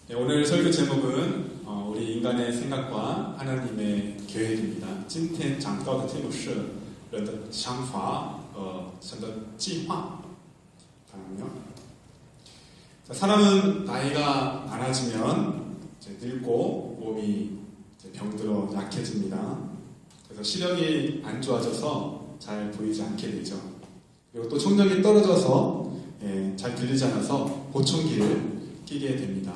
네, 오늘 설교 제목은 우리 인간의 생각과 하나님의 계획입니다. 今天讲到的题目是人的想法和神的计划。 사람은 나이가 많아지면 이제 늙고 몸이 이제 병들어 약해집니다. 그래서 시력이 안 좋아져서 잘 보이지 않게 되죠. 그리고 또 청력이 떨어져서 잘 들리지 않아서 보청기를 끼게 됩니다.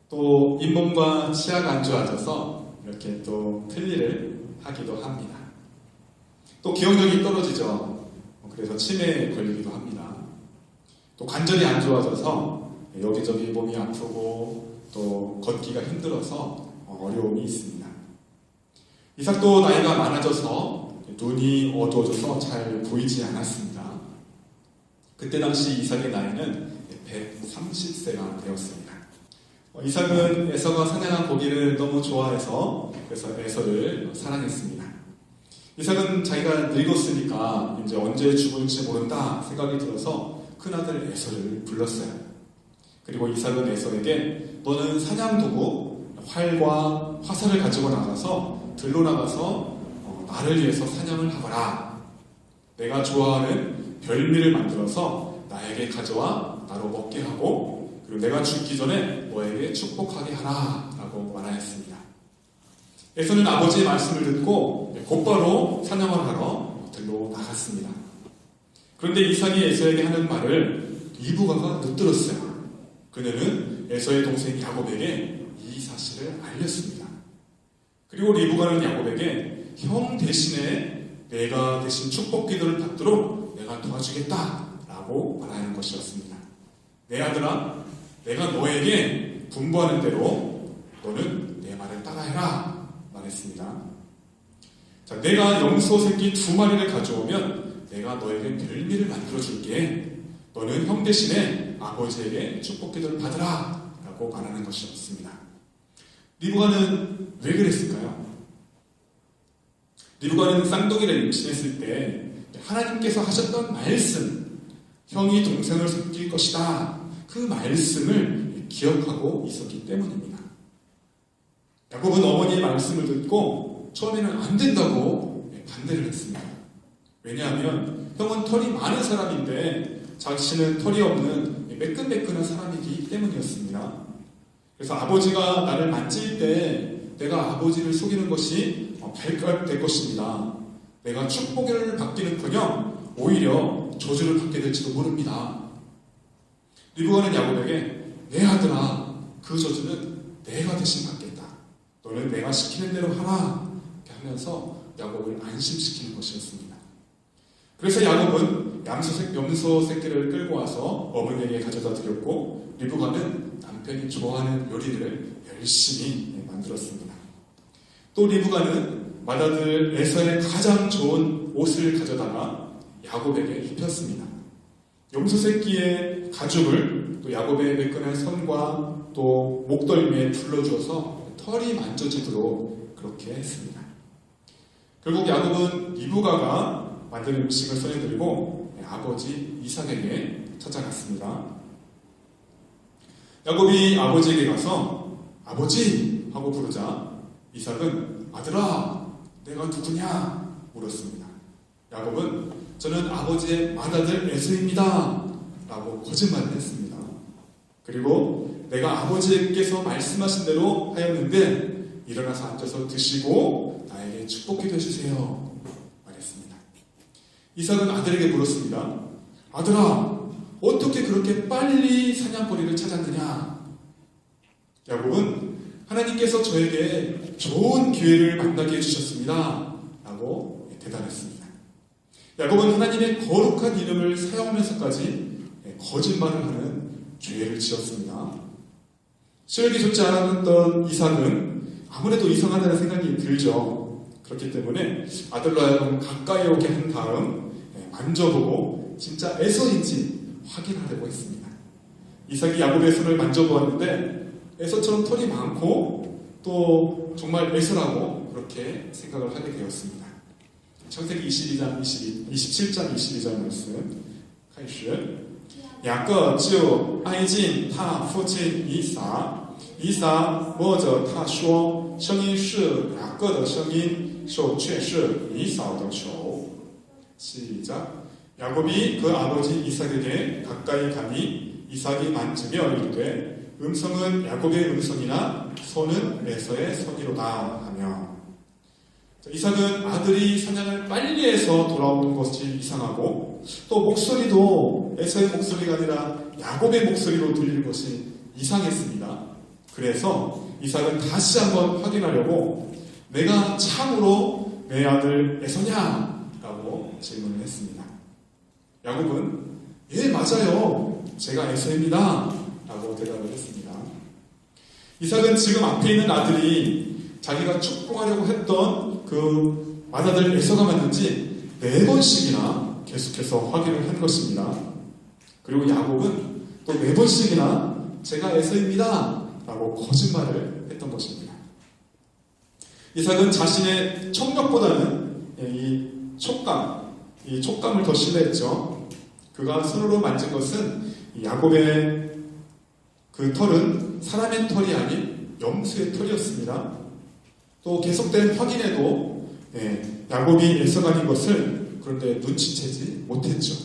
또 잇몸과 치아가 안 좋아져서 이렇게 또 틀니를 하기도 합니다. 또 기억력이 떨어지죠. 그래서 치매에 걸리기도 합니다. 또 관절이 안 좋아져서 여기저기 몸이 아프고 또 걷기가 힘들어서 어려움이 있습니다. 이삭도 나이가 많아져서 눈이 어두워져서 잘 보이지 않았습니다. 그때 당시 이삭의 나이는 130세가 되었습니다. 이삭은 에서가 사냥한 고기를 너무 좋아해서 그래서 에서를 사랑했습니다. 이삭은 자기가 늙었으니까 이제 언제 죽을지 모른다 생각이 들어서 큰아들 에서를 불렀어요. 그리고 이삭은 에서에게 너는 사냥도구, 활과 화살을 가지고 나가서 들로 나가서 나를 위해서 사냥을 하거라. 내가 좋아하는 별미를 만들어서 나에게 가져와 나로 먹게 하고 그리고 내가 죽기 전에 너에게 축복하게 하라 라고 말하였습니다. 에서는 아버지의 말씀을 듣고 곧바로 사냥을 하러 들로 나갔습니다. 그런데 이삭이 에서에게 하는 말을 리브가가 늦들었어요. 그녀는 에서의 동생 야곱에게 이 사실을 알렸습니다. 그리고 리브가는 야곱에게 형 대신에 내가 대신 축복 기도를 받도록 내가 도와주겠다 라고 말하는 것이었습니다. 내 아들아, 내가 너에게 분부하는 대로 너는 내 말을 따라해라 말했습니다. 자, 내가 염소 새끼 2마리를 가져오면 내가 너에게 별미를 만들어줄게. 너는 형 대신에 아버지에게 축복 기도를 받으라 라고 말하는 것이었습니다. 리브가는 왜 그랬을까요? 리브가는 쌍둥이를 임신했을 때 하나님께서 하셨던 말씀, 형이 동생을 섬길 것이다. 그 말씀을 기억하고 있었기 때문입니다. 야곱은 어머니의 말씀을 듣고 처음에는 안 된다고 반대를 했습니다. 왜냐하면 형은 털이 많은 사람인데 자신은 털이 없는 매끈매끈한 사람이기 때문이었습니다. 그래서 아버지가 나를 만질 때 내가 아버지를 속이는 것이 발각될 것입니다. 내가 축복을 받기는커녕 오히려 저주를 받게 될지도 모릅니다. 리브가는 야곱에게 내 아들아, 그 저주는 내가 대신 받겠다. 너는 내가 시키는 대로 하라. 이렇게 하면서 야곱을 안심시키는 것이었습니다. 그래서 야곱은 염소 새끼를 끌고 와서 어머니에게 가져다 드렸고 리브가는 남편이 좋아하는 요리를 열심히 만들었습니다. 또 리브가는 맏아들 에서의 가장 좋은 옷을 가져다가 야곱에게 입혔습니다. 염소 새끼의 가죽을 또 야곱의 매끈한 손과 또 목덜미에 둘러주어서 털이 만져지도록 그렇게 했습니다. 결국 야곱은 리브가가 만든 음식을 손에 들고 아버지 이삭에게 찾아갔습니다. 야곱이 아버지에게 가서 아버지 하고 부르자 이삭은 아들아 내가 누구냐 물었습니다. 야곱은 저는 아버지의 맏아들 에서입니다 라고 거짓말을 했습니다. 그리고 내가 아버지께서 말씀하신 대로 하였는데 일어나서 앉아서 드시고 나에게 축복기도 해주세요 말했습니다. 이삭은 아들에게 물었습니다. 아들아 어떻게 그렇게 빨리 사냥거리를 찾았느냐? 야곱은 하나님께서 저에게 좋은 기회를 만나게 해주셨습니다 라고 대답했습니다. 야곱은 하나님의 거룩한 이름을 사용하면서까지 거짓말을 하는 죄를 지었습니다. 시력이 좋지 않았던 이삭은 아무래도 이상하다는 생각이 들죠. 그렇기 때문에 아들로 하여금 가까이 오게 한 다음 만져보고 진짜 에서인지 확인하려고 했습니다. 이삭이 야곱의 손을 만져보았는데 에서처럼 털이 많고 또 정말 에서라고 그렇게 생각을 하게 되었습니다. 창세기 27장 22절 말씀 开始两个就挨近他父亲以撒，以撒摸着他说，声音是雅各的声音，手却是以扫的手。 시작. 야곱이 그 아버지 이삭에게 가까이 가니 이삭이 만지며 이르되 음성은 야곱의 음성이나 손은 에서의 손이로다 하며. 이삭은 아들이 사냥을 빨리 해서 돌아오는 것이 이상하고 또 목소리도 에서의 목소리가 아니라 야곱의 목소리로 들리는 것이 이상했습니다. 그래서 이삭은 다시 한번 확인하려고 내가 참으로 내 아들 에서냐? 라고 질문을 했습니다. 야곱은 예 맞아요. 제가 에서입니다. 라고 대답을 했습니다. 이삭은 지금 앞에 있는 아들이 자기가 축복하려고 했던 그 맏아들 에서가 맞는지 4번씩이나 계속해서 확인을 한 것입니다. 그리고 야곱은 또 4번씩이나 제가 에서입니다. 라고 거짓말을 했던 것입니다. 이삭은 자신의 청력보다는 이 촉감을 더 신뢰했죠. 그가 손으로 만진 것은 야곱의 그 털은 사람의 털이 아닌 염소의 털이었습니다. 또 계속된 확인에도 야곱이 에서가 아닌 것을 그런데 눈치채지 못했죠.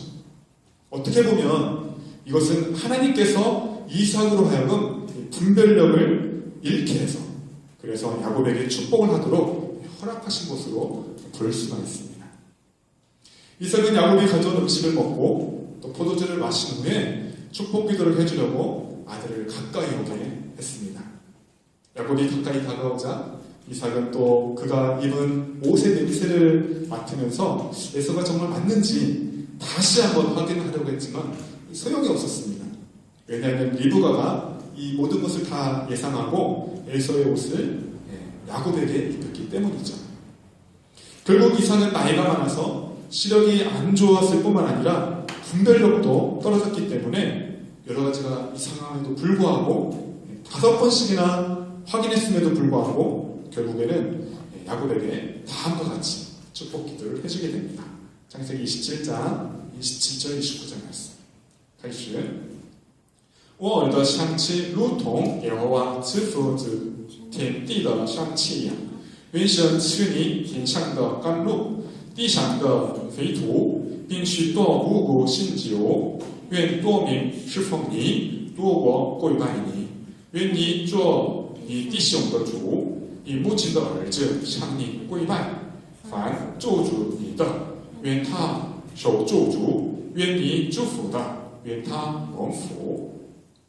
어떻게 보면 이것은 하나님께서 이삭으로 하여금 분별력을 잃게 해서 그래서 야곱에게 축복을 하도록 허락하신 것으로 볼 수가 있습니다. 이삭은 야곱이 가져온 음식을 먹고 또 포도주를 마신 후에 축복 기도를 해주려고 아들을 가까이 오게 했습니다. 야곱이 가까이 다가오자 이삭은 또 그가 입은 옷의 냄새를 맡으면서 에서가 정말 맞는지 다시 한번 확인하려고 했지만 소용이 없었습니다. 왜냐하면 리브가가 이 모든 것을 다 예상하고 에서의 옷을 야곱에게 입혔기 때문이죠. 결국 이삭은 나이가 많아서 시력이 안 좋았을 뿐만 아니라 분별력도 떨어졌기 때문에 여러 가지가 이상함에도 불구하고 5번씩이나 확인했음에도 불구하고 결국에는 야곱에게 다음과 같이 축복 기도를 해주게 됩니다. 창세기 27장 27절 29절 말씀. 开始我儿的香气如同耶和华赐福天地的香气一样，愿神赐你天上的甘露，地上的肥土，并许多五谷新酒。愿多民侍奉你，多国跪拜你。愿你做你弟兄的主，你母亲的儿子向你跪拜。凡咒诅你的，愿他受咒诅；愿你祝福的，愿他蒙福。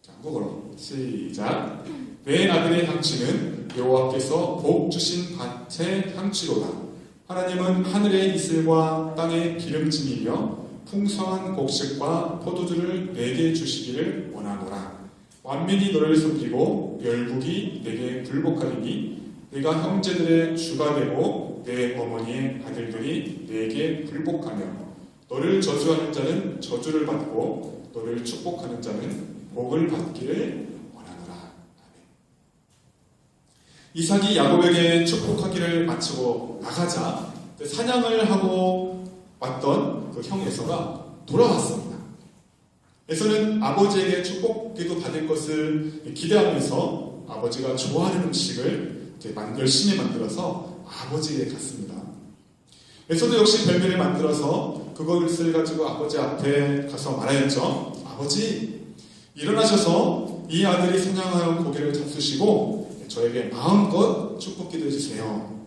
한국어로 시작. 내 아들의 향취는 여호와께서 복 주신 밭의 향취로다. 하나님은 하늘의 이슬과 땅의 기름짐이며 풍성한 곡식과 포도주를 내게 주시기를 원하노라. 만민이 너를 섬기고 열국이 내게 불복하리니 내가 형제들의 주가 되고 내 어머니의 아들들이 내게 불복하며 너를 저주하는 자는 저주를 받고 너를 축복하는 자는 복을 받기를 원하노라. 이삭이 야곱에게 축복하기를 마치고 나가자 사냥을 하고 왔던 그 형 에서가 돌아왔습니다. 에서는 아버지에게 축복기도 받을 것을 기대하면서 아버지가 좋아하는 음식을 열심히 만들어서 아버지에게 갔습니다. 에서도 역시 별미를 만들어서 그것을 가지고 아버지 앞에 가서 말하였죠. 아버지, 일어나셔서 이 아들이 사냥하여 고기를 잡수시고 저에게 마음껏 축복기도 해주세요.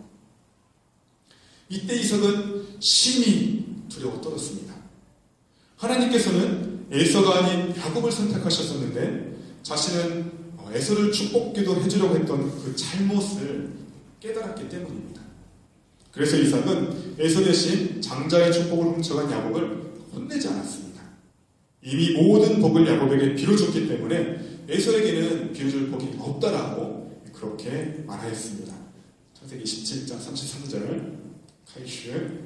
이때 이삭은 심히 두려워 떨었습니다. 하나님께서는 에서가 아닌 야곱을 선택하셨었는데 자신은 에서를 축복기도 해주려고 했던 그 잘못을 깨달았기 때문입니다. 그래서 이삭은 에서 대신 장자의 축복을 훔쳐간 야곱을 혼내지 않았습니다. 이미 모든 복을 야곱에게 빌어줬기 때문에 에서에게는 빌어줄 복이 없다라고 그렇게 말하였습니다. 창세기 27장 33절 开始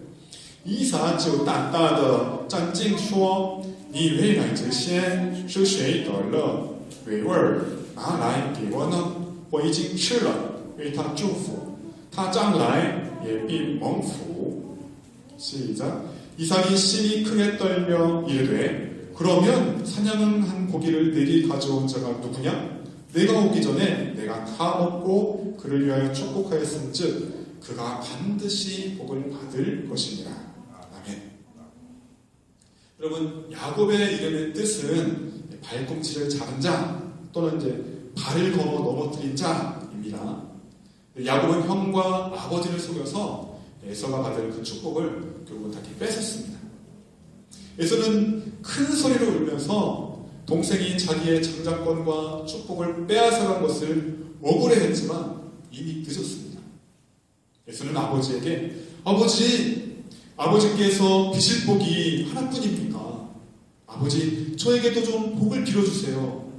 以撒就大大的站定说：“你未来之先是谁的了？尾味拿来给我呢？我已经吃了，为他祝福，他将来也必蒙福。” 시작. 이삭이 심히 크게 떨며 이르되 그러면 사냥한 고기를 내게 가져온 자가 누구냐? 내가 오기 전에 내가 다 먹고 그를 위하여 축복하였은즉 그가 반드시 복을 받을 것이니라. 아멘. 여러분, 야곱의 이름의 뜻은 발꿈치를 잡은 자 또는 이제 발을 걸어 넘어뜨린 자입니다. 야곱은 형과 아버지를 속여서 에서가 받을 그 축복을 결국은 다 뺏었습니다. 에서는 큰 소리로 울면서 동생이 자기의 장자권과 축복을 빼앗아간 것을 억울해했지만 이미 늦었습니다. 에서는 아버지에게 아버지께서 빚을 복이 하나뿐입니까? 아버지, 저에게도 좀 복을 빌어주세요.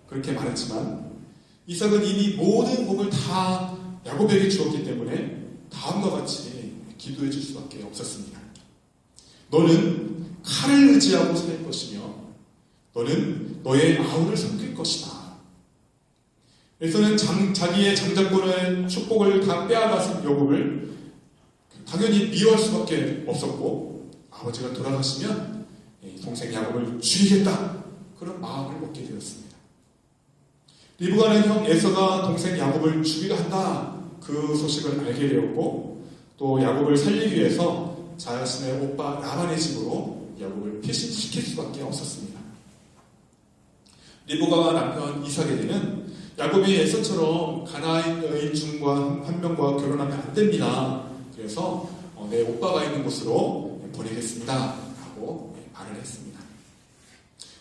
그렇게 말했지만 이삭은 이미 모든 복을 다 야곱에게 주었기 때문에 다음과 같이 기도해 줄 수밖에 없었습니다. 너는 칼을 의지하고 살 것이며 너는 너의 아우를 섬길 것이다. 에서는 자기의 장자권의 축복을 다 빼앗아간 야곱을 당연히 미워할 수밖에 없었고 아버지가 돌아가시면 동생 야곱을 죽이겠다 그런 마음을 먹게 되었습니다. 리브가는 형 에서가 동생 야곱을 죽이려 한다 그 소식을 알게 되었고 또 야곱을 살리기 위해서 자신의 오빠 라반의 집으로 야곱을 피신시킬 수밖에 없었습니다. 리브가와 남편 이삭에게는 야곱이 에서처럼 가나안 여인 중과 한 명과 결혼하면 안 됩니다. 그래서 내 오빠가 있는 곳으로 보내겠습니다 라고 말을 했습니다.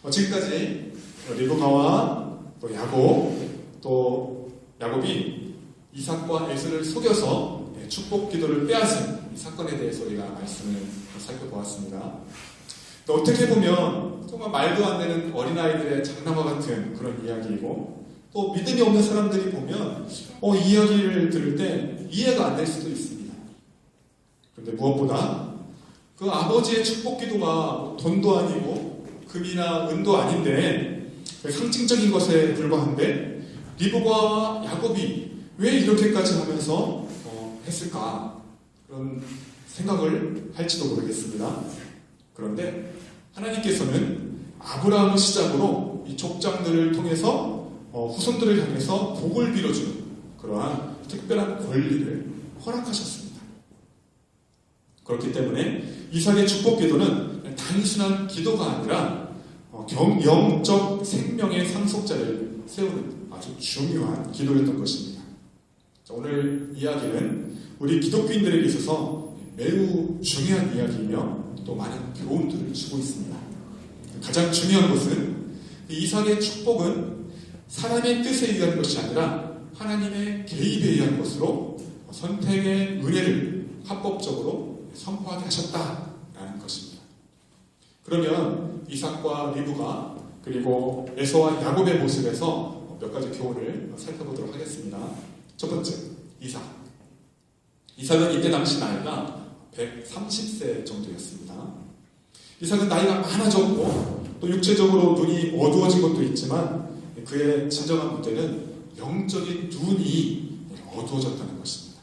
지금까지 리브가와 또 야곱 또 야곱이 이삭과 에서를 속여서 축복 기도를 빼앗은 이 사건에 대해서 우리가 말씀을 살펴보았습니다. 또 어떻게 보면 정말 말도 안 되는 어린아이들의 장난과 같은 그런 이야기이고 또 믿음이 없는 사람들이 보면 이 이야기를 들을 때 이해가 안 될 수도 있습니다. 그런데 무엇보다 그 아버지의 축복 기도가 돈도 아니고 금이나 은도 아닌데 상징적인 것에 불과한데 리브가와 야곱이 왜 이렇게까지 하면서 했을까 그런 생각을 할지도 모르겠습니다. 그런데 하나님께서는 아브라함을 시작으로 이 족장들을 통해서 후손들을 향해서 복을 빌어주는 그러한 특별한 권리를 허락하셨습니다. 그렇기 때문에 이삭의 축복 기도는 단순한 기도가 아니라 영적 생명의 상속자를 세우는 아주 중요한 기도였던 것입니다. 오늘 이야기는 우리 기독교인들에게 있어서 매우 중요한 이야기이며 또 많은 교훈들을 주고 있습니다. 가장 중요한 것은 이삭의 축복은 사람의 뜻에 의한 것이 아니라 하나님의 개입에 의한 것으로 선택의 은혜를 합법적으로 선포하게 하셨다라는 것입니다. 그러면 이삭과 리브가 그리고 에서와 야곱의 모습에서 몇 가지 교훈을 살펴보도록 하겠습니다. 첫 번째, 이삭은 이때 당시 나이가 130세 정도였습니다. 이삭은 나이가 많아졌고 또 육체적으로 눈이 어두워진 것도 있지만 그의 진정한 문제는 영적인 눈이 어두워졌다는 것입니다.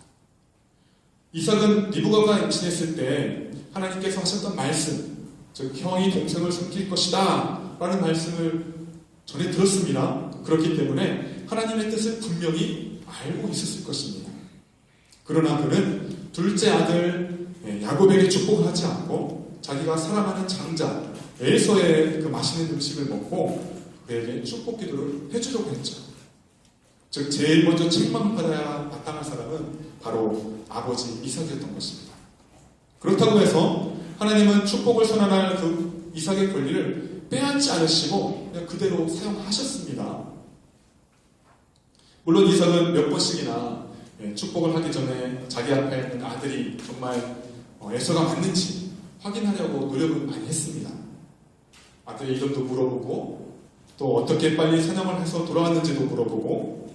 이삭은 리브가가 임신했을 때 하나님께서 하셨던 말씀, 즉 형이 동생을 섬길 것이다 라는 말씀을 전해 들었습니다. 그렇기 때문에 하나님의 뜻을 분명히 알고 있었을 것입니다. 그러나 그는 둘째 아들 야곱에게 축복을 하지 않고 자기가 사랑하는 장자 에서의 그 맛있는 음식을 먹고 그에게 축복 기도를 해주려고 했죠. 즉 제일 먼저 책망받아야 마땅한 사람은 바로 아버지 이삭이었던 것입니다. 그렇다고 해서 하나님은 축복을 선언할 그 이삭의 권리를 빼앗지 않으시고 그냥 그대로 사용하셨습니다. 물론 이삭은 몇 번씩이나 축복을 하기 전에 자기 앞에 있는 아들이 정말 에서가 맞는지 확인하려고 노력을 많이 했습니다. 아들의 이름도 물어보고 또 어떻게 빨리 사냥을 해서 돌아왔는지도 물어보고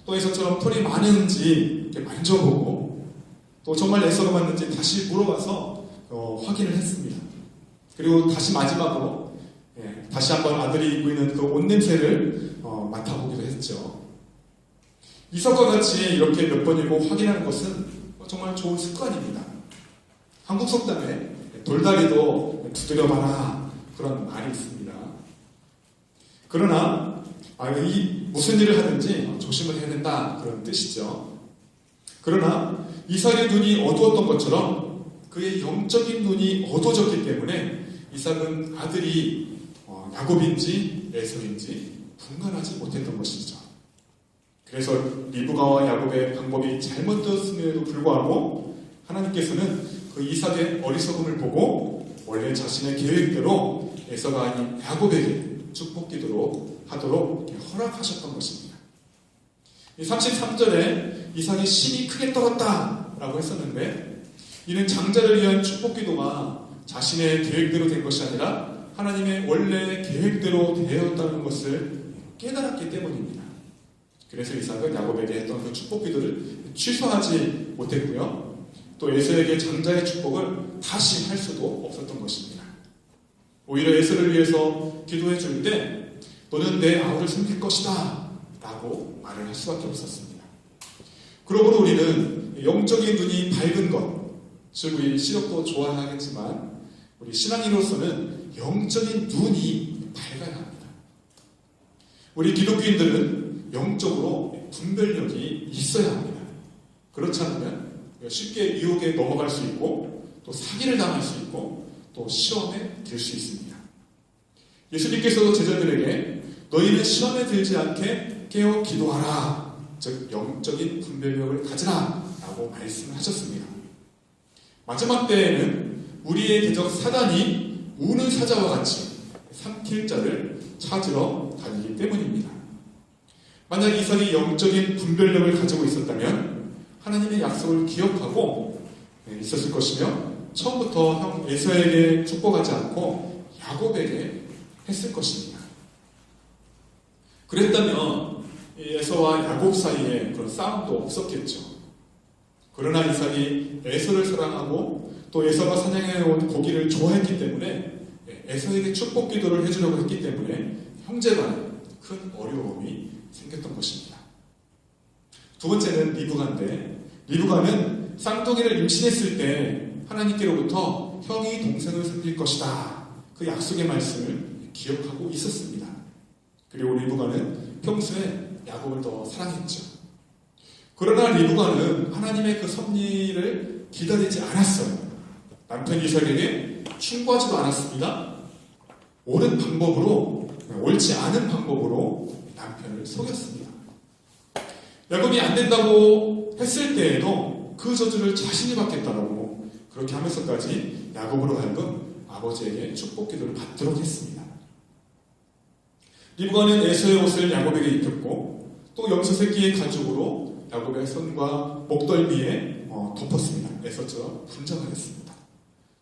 또 에서처럼 털이 많은지 이렇게 만져보고 또 정말 에서가 맞는지 다시 물어봐서 확인을 했습니다. 그리고 다시 마지막으로 다시 한번 아들이 입고 있는 그 옷 냄새를 맡아보기도 했죠. 이삭과 같이 이렇게 몇 번이고 확인하는 것은 정말 좋은 습관입니다. 한국 속담에 돌다리도 두드려봐라 그런 말이 있습니다. 그러나 무슨 일을 하든지 조심을 해야 된다, 그런 뜻이죠. 그러나 이삭의 눈이 어두웠던 것처럼 그의 영적인 눈이 어두워졌기 때문에 이삭은 아들이 야곱인지 에서인지 분간하지 못했던 것이죠. 그래서 리브가와 야곱의 방법이 잘못되었음에도 불구하고 하나님께서는 그 이삭의 어리석음을 보고 원래 자신의 계획대로 에서가 아닌 야곱에게 축복기도로 하도록 허락하셨던 것입니다. 33절에 이삭이 심히 크게 떨었다 라고 했었는데, 이는 장자를 위한 축복기도가 자신의 계획대로 된 것이 아니라 하나님의 원래 계획대로 되었다는 것을 깨달았기 때문입니다. 그래서 이삭은 야곱에게 했던 그 축복기도를 취소하지 못했고요, 또 에서에게 장자의 축복을 다시 할 수도 없었던 것입니다. 오히려 에서를 위해서 기도해 줄 때 너는 내 아우를 섬길 것이다 라고 말을 할 수밖에 없었습니다. 그러므로 우리는 영적인 눈이 밝은 것, 즉 우리 시력도 좋아야겠지만 우리 신앙인으로서는 영적인 눈이 밝아야 합니다. 우리 기독교인들은 영적으로 분별력이 있어야 합니다. 그렇지 않으면 쉽게 유혹에 넘어갈 수 있고 또 사기를 당할 수 있고 또 시험에 들 수 있습니다. 예수님께서도 제자들에게 너희는 시험에 들지 않게 깨어 기도하라, 즉 영적인 분별력을 가지라 라고 말씀을 하셨습니다. 마지막 때에는 우리의 대적 사단이 우는 사자와 같이 삼킬 자를 찾으러 다니기 때문입니다. 만약 이삭이 영적인 분별력을 가지고 있었다면 하나님의 약속을 기억하고 있었을 것이며 처음부터 형 에서에게 축복하지 않고 야곱에게 했을 것입니다. 그랬다면 에서와 야곱 사이에 그런 싸움도 없었겠죠. 그러나 이삭이 에서를 사랑하고 또 에서가 사냥해온 고기를 좋아했기 때문에 에서에게 축복 기도를 해주려고 했기 때문에 형제간에 큰 어려움이 생겼던 것입니다. 두 번째는 리브가인데, 리브가는 쌍둥이를 임신했을 때 하나님께로부터 형이 동생을 섬길 것이다, 그 약속의 말씀을 기억하고 있었습니다. 그리고 리브가는 평소에 야곱을 더 사랑했죠. 그러나 리브가는 하나님의 그 섭리를 기다리지 않았어요. 남편 이삭에게 충고하지도 않았습니다. 옳은 방법으로, 옳지 않은 방법으로 남편을 속였습니다. 야곱이 안 된다고 했을 때에도 그 저주를 자신이 받겠다라고 그렇게 하면서까지 야곱으로 하여금 아버지에게 축복 기도를 받도록 했습니다. 리브가는 에서의 옷을 야곱에게 입혔고 또 염소 새끼의 가죽으로 야곱의 손과 목덜미에 덮었습니다. 에서처럼 분장을 했습니다.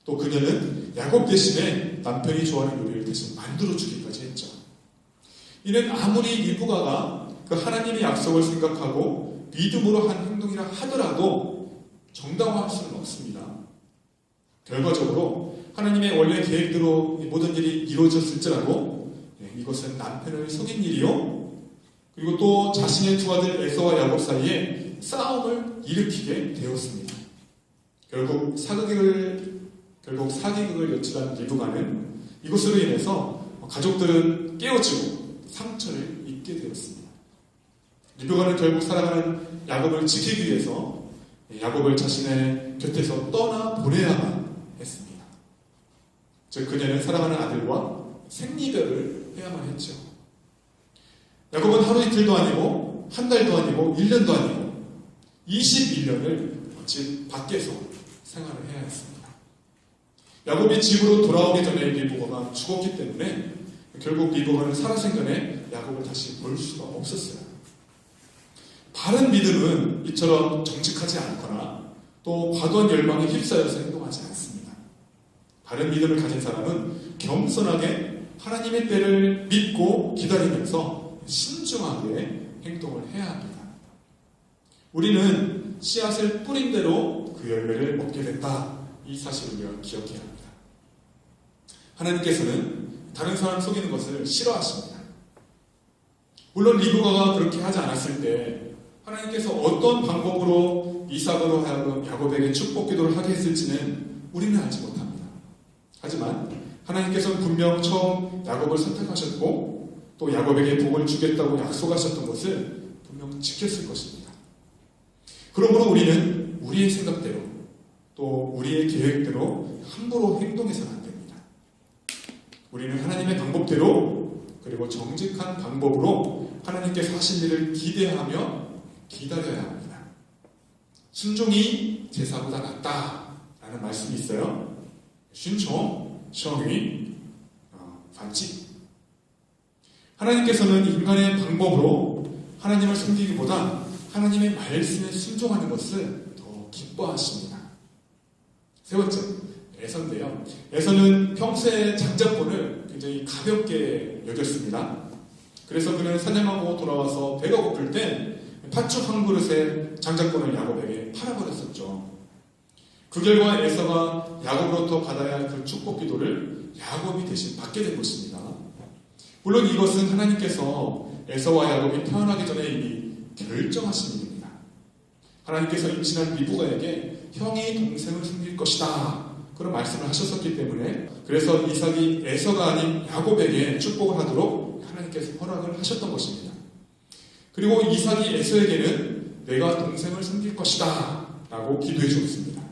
또 그녀는 야곱 대신에 남편이 좋아하는 요리를 대신 만들어주기까지 했죠. 이는 아무리 리브가가 그 하나님의 약속을 생각하고 믿음으로 한 행동이라 하더라도 정당화할 수는 없습니다. 결과적으로 하나님의 원래 계획대로 모든 일이 이루어졌을지라도 이것은 남편을 속인 일이요, 그리고 또 자신의 두 아들 에서와 야곱 사이에 싸움을 일으키게 되었습니다. 결국 사기극을 연출한 리브가는 이것으로 인해서 가족들은 깨어지고 상처를 입게 되었습니다. 리브가는 결국 사랑하는 야곱을 지키기 위해서 야곱을 자신의 곁에서 떠나 보내야만 했습니다. 즉 그녀는 사랑하는 아들과 생리별을 해야만 했죠. 야곱은 하루 이틀도 아니고 한 달도 아니고 1년도 아니고 21년을 집 밖에서 생활을 해야 했습니다. 야곱이 집으로 돌아오기 전에 리브가가 죽었기 때문에 결국 리브가는 살아생전에 야곱을 다시 볼 수가 없었어요. 바른 믿음은 이처럼 정직하지 않거나 또 과도한 열망에 휩싸여서 행동하지 않습니다. 바른 믿음을 가진 사람은 겸손하게 하나님의 때를 믿고 기다리면서 신중하게 행동을 해야 합니다. 우리는 씨앗을 뿌린 대로 그 열매를 먹게 된다, 이 사실을 우리가 기억해야 합니다. 하나님께서는 다른 사람 속이는 것을 싫어하십니다. 물론 리브가가 그렇게 하지 않았을 때 하나님께서 어떤 방법으로 이삭으로 하여금 야곱에게 축복 기도를 하게 했을지는 우리는 알지 못합니다. 하지만 하나님께서는 분명 처음 야곱을 선택하셨고 또 야곱에게 복을 주겠다고 약속하셨던 것을 분명 지켰을 것입니다. 그러므로 우리는 우리의 생각대로 또 우리의 계획대로 함부로 행동해서는 안 됩니다. 우리는 하나님의 방법대로 그리고 정직한 방법으로 하나님께서 하신 일을 기대하며 기다려야 합니다. 순종이 제사보다 낫다라는 말씀이 있어요. 순종, 성위, 반칙. 하나님께서는 인간의 방법으로 하나님을 섬기기보다 하나님의 말씀에 순종하는 것을 더 기뻐하십니다. 세 번째, 에서인데요. 에서는 평소에 장자권을 굉장히 가볍게 여겼습니다. 그래서 그는 사냥하고 돌아와서 배가 고플 때 팥죽 한 그릇에 장자권을 야곱에게 팔아버렸었죠. 그 결과 에서가 야곱으로부터 받아야 할 그 축복 기도를 야곱이 대신 받게 된 것입니다. 물론 이것은 하나님께서 에서와 야곱이 태어나기 전에 이미 결정하신 일입니다. 하나님께서 임신한 리브가에게 형이 동생을 숨길 것이다 그런 말씀을 하셨었기 때문에 그래서 이삭이 에서가 아닌 야곱에게 축복을 하도록 하나님께서 허락을 하셨던 것입니다. 그리고 이삭이 에서에게는 내가 동생을 숨길 것이다 라고 기도해 주었습니다.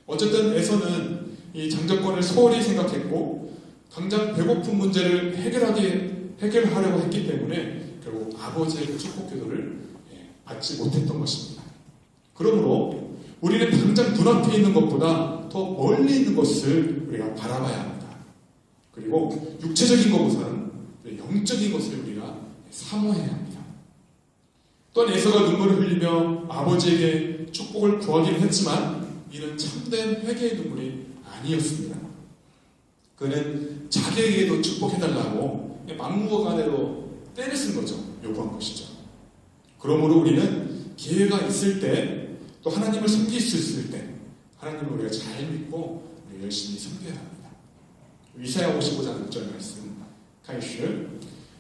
어쨌든 에서는 이 장자권을 소홀히 생각했고 당장 배고픈 문제를 해결하려고 했기 때문에 결국 아버지의 축복 기도를 받지 못했던 것입니다. 그러므로 우리는 당장 눈앞에 있는 것보다 더 멀리 있는 것을 우리가 바라봐야 합니다. 그리고 육체적인 것보다는 영적인 것을 우리가 사모해야 합니다. 또한 에서가 눈물을 흘리며 아버지에게 축복을 구하기는 했지만 이는 참된 회개의 눈물이 아니었습니다. 그는 자기에게도 축복해달라고 막무가내로 때를 쓴 거죠. 요구한 것이죠. 그러므로 우리는 기회가 있을 때 또 하나님을 섬길 수 있을 때 하나님을 우리가 잘 믿고 우리 열심히 섬겨야 합니다. 이사야 55장 6절 말씀 开始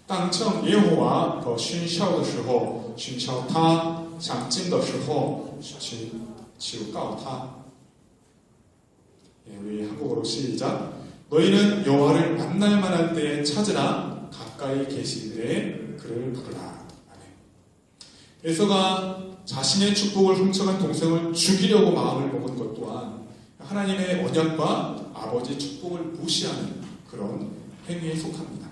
当称耶和华可熏笑的时候寻求他想进的时候求告他 우리 한국어로 시작 너희는 여호와를 만날 만한 때에 찾으라 가까이 계실 때에 그를 부르라. 에서가 자신의 축복을 훔쳐간 동생을 죽이려고 마음을 먹은 것 또한 하나님의 언약과 아버지의 축복을 무시하는 그런 행위에 속합니다.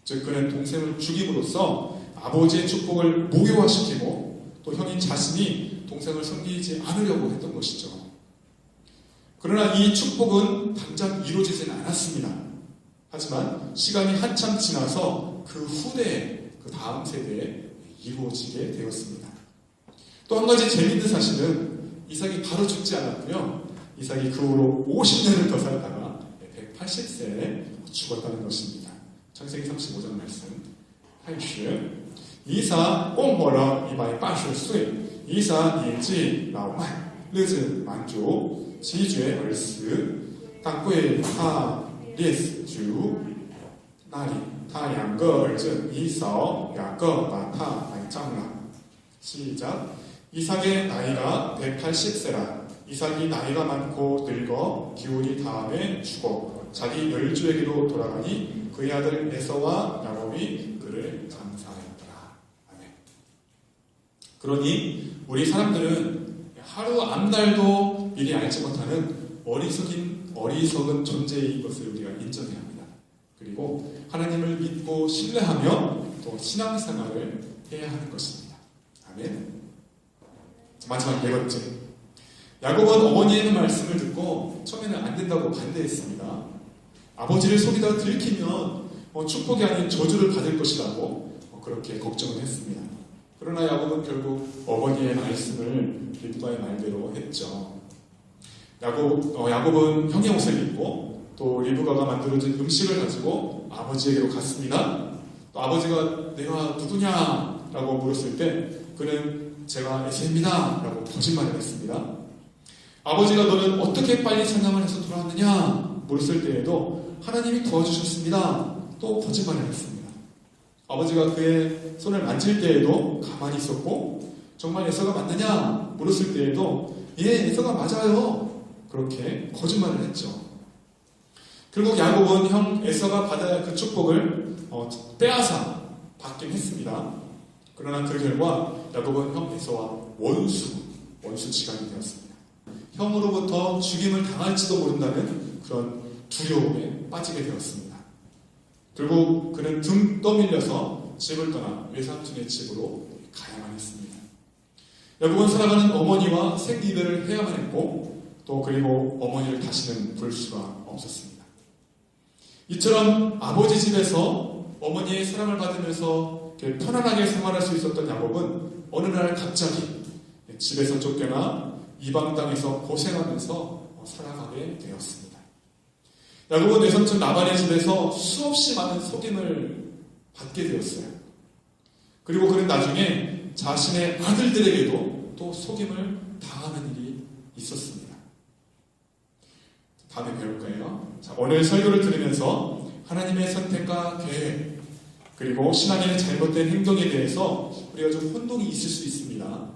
즉 그는 동생을 죽임으로써 아버지의 축복을 무효화시키고 또 형인 자신이 동생을 섬기지 않으려고 했던 것이죠. 그러나 이 축복은 당장 이루어지지는 않았습니다. 하지만 시간이 한참 지나서 그 후대에 그 다음 세대에 이루어지게 되었습니다. 또 한 가지 재미있는 사실은 이삭이 바로 죽지 않았고요. 이삭이 그 후로 50년을 더 살다가 180세에 죽었다는 것입니다. 창세기 35장 말씀 开始以撒共活了180岁以撒年纪老迈日子满足七绝而死但归他列祖那里他两个儿子以扫雅各把他埋葬了 시작 이삭의 나이가 180세라 이삭이 나이가 많고 늙어 기운이 다함에 죽어 자기 열조에게로 돌아가니 그의 아들 에서와 야곱이 그를 감사하였더라. 아멘. 그러니 우리 사람들은 하루 앞날도 미리 알지 못하는 어리석은 존재인 것을 우리가 인정해야 합니다. 그리고 하나님을 믿고 신뢰하며 또 신앙생활을 해야 하는 것입니다. 아멘. 마지막 네 번째. 야곱은 어머니의 말씀을 듣고 처음에는 안 된다고 반대했습니다. 아버지를 속이다가 들키면 축복이 아닌 저주를 받을 것이라고 그렇게 걱정을 했습니다. 그러나 야곱은 결국 어머니의 말씀을 리브가의 말대로 했죠. 야곱은 형의 옷을 입고 또 리브가가 만들어준 음식을 가지고 아버지에게로 갔습니다. 또 아버지가 내가 누구냐라고 물었을 때 그는 제가 에서입니다 라고 거짓말을 했습니다. 아버지가 너는 어떻게 빨리 사냥을 해서 돌아왔느냐 물었을 때에도 하나님이 도와주셨습니다. 또 거짓말을 했습니다. 아버지가 그의 손을 만질 때에도 가만히 있었고 정말 에서가 맞느냐 물었을 때에도 예 에서가 맞아요 그렇게 거짓말을 했죠. 결국 야곱은 형 에서가 받아야 할 그 축복을 빼앗아 받긴 했습니다. 그러나 그 결과 야곱은 형 에서와 원수지간이 되었습니다. 형으로부터 죽임을 당할지도 모른다는 그런 두려움에 빠지게 되었습니다. 결국 그는 등 떠밀려서 집을 떠나 외삼촌의 집으로 가야만 했습니다. 야곱은 살아가는 어머니와 생이별을 해야만 했고 또 그리고 어머니를 다시는 볼 수가 없었습니다. 이처럼 아버지 집에서 어머니의 사랑을 받으면서 편안하게 생활할 수 있었던 야곱은 어느 날 갑자기 집에서 쫓겨나 이방 땅에서 고생하면서 살아가게 되었습니다. 야곱은 외삼촌 라반의 집에서 수없이 많은 속임을 받게 되었어요. 그리고 그는 나중에 자신의 아들들에게도 또 속임을 당하는 일이 있었습니다. 다음에 배울 거예요. 자, 오늘 설교를 들으면서 하나님의 선택과 계획 그리고 신앙인의 잘못된 행동에 대해서 우리가 좀 혼동이 있을 수 있습니다.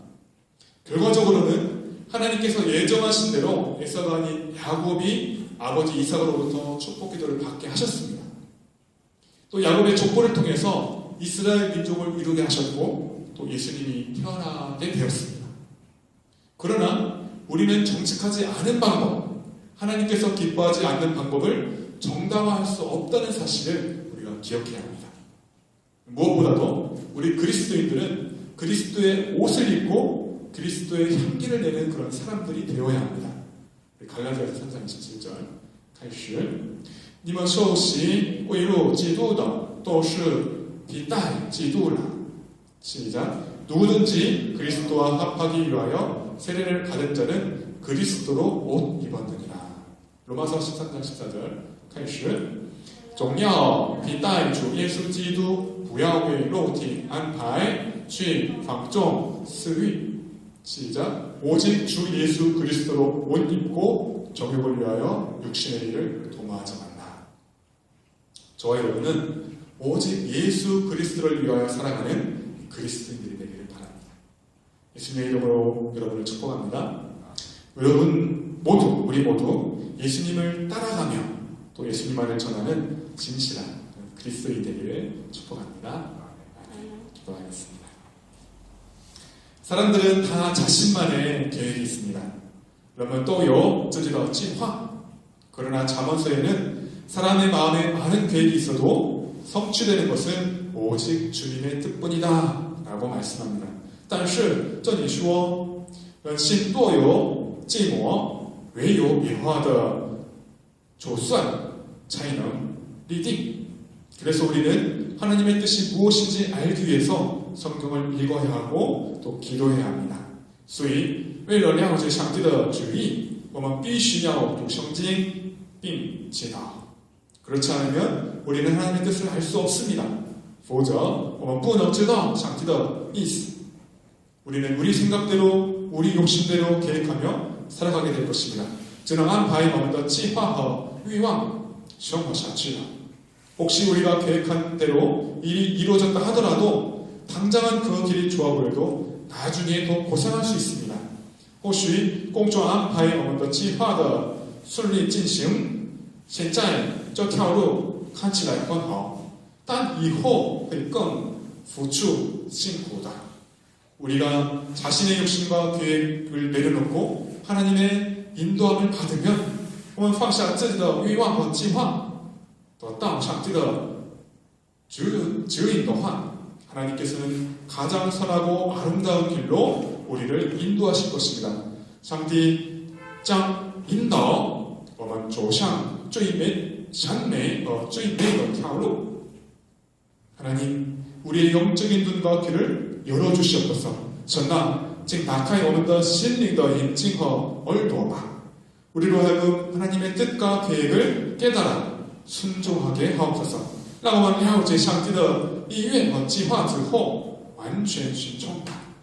결과적으로는 하나님께서 예정하신 대로 에서가 아닌 야곱이 아버지 이삭으로부터 축복 기도를 받게 하셨습니다. 또 야곱의 족보를 통해서 이스라엘 민족을 이루게 하셨고 또 예수님이 태어나게 되었습니다. 그러나 우리는 정직하지 않은 방법, 하나님께서 기뻐하지 않는 방법을 정당화할 수 없다는 사실을 우리가 기억해야 합니다. 무엇보다도 우리 그리스도인들은 그리스도의 옷을 입고 그리스도의 향기를 내는 그런 사람들이 되어야 합니다. 갈라디아서 3장 27절 开始你们受洗归入基督的都是替代基督了 시작 누구든지 그리스도와 합하기 위하여 세례를 받은 자는 그리스도로 옷 입었느니라. 로마서 13장 14절 开始总要替代主耶稣基督不要为肉体安排去放纵私欲 시작 오직 주 예수 그리스도로 옷 입고 정욕을 위하여 육신의 일을 도모하지 말라. 저와 여러분은 오직 예수 그리스도를 위하여 살아가는 그리스도인들이 되기를 바랍니다. 예수님의 이름으로 여러분을 축복합니다. 여러분 모두 우리 모두 예수님을 따라가며 또 예수님 안을 전하는 진실한 그리스도인 되기를 축복합니다. 기도하겠습니다. 사람들은 다 자신만의 계획이 있습니다. 그러면 또요, 自己的计划. 그러나 잠언서에는 사람의 마음에 많은 계획이 있어도 성취되는 것은 오직 주님의 뜻뿐이다 라고 말씀합니다. 但是这里说人心多有计谋唯有耶和华的主算才能立定. 그래서 우리는 하나님의 뜻이 무엇인지 알기 위해서 성경을 읽어야 하고 또 기도해야 합니다. 所以为了了解上帝的旨意我们必须要读圣经并祈祷. 그렇지 않으면 우리는 하나님의 뜻을 알 수 없습니다. 否则我们不能知道上帝的意思. 우리는 우리 생각대로 우리 욕심대로 계획하며 살아가게 될 것입니다. 只能安排我们的计划和欲望生活下去了. 혹시 우리가 계획한 대로 일이 이루어졌다 하더라도 당장은 그 길이 좋아 보여도 나중에 더 고생할 수 있습니다. 或许工作安排我们的计划的顺利进行现在这条路看起来很好但以后会更付出辛苦的. 우리가 자신의 욕심과 계획을 내려놓고 하나님의 인도함을 받으면 我们放下自己的欲望和计划得到上帝的指引的话 하나님께서는 가장 선하고 아름다운 길로 우리를 인도하실 것입니다. 上帝将引导我们走向最善美和最美的条路. 하나님, 우리의 영적인 눈과 귀를 열어주시옵소서. 神啊，请打开我们的心灵的眼睛和耳朵吧. 우리로 하여금 하나님의 뜻과 계획을 깨달아 순종하게 하옵소서. 让我们了解上帝的意愿和计划之后完全顺从他.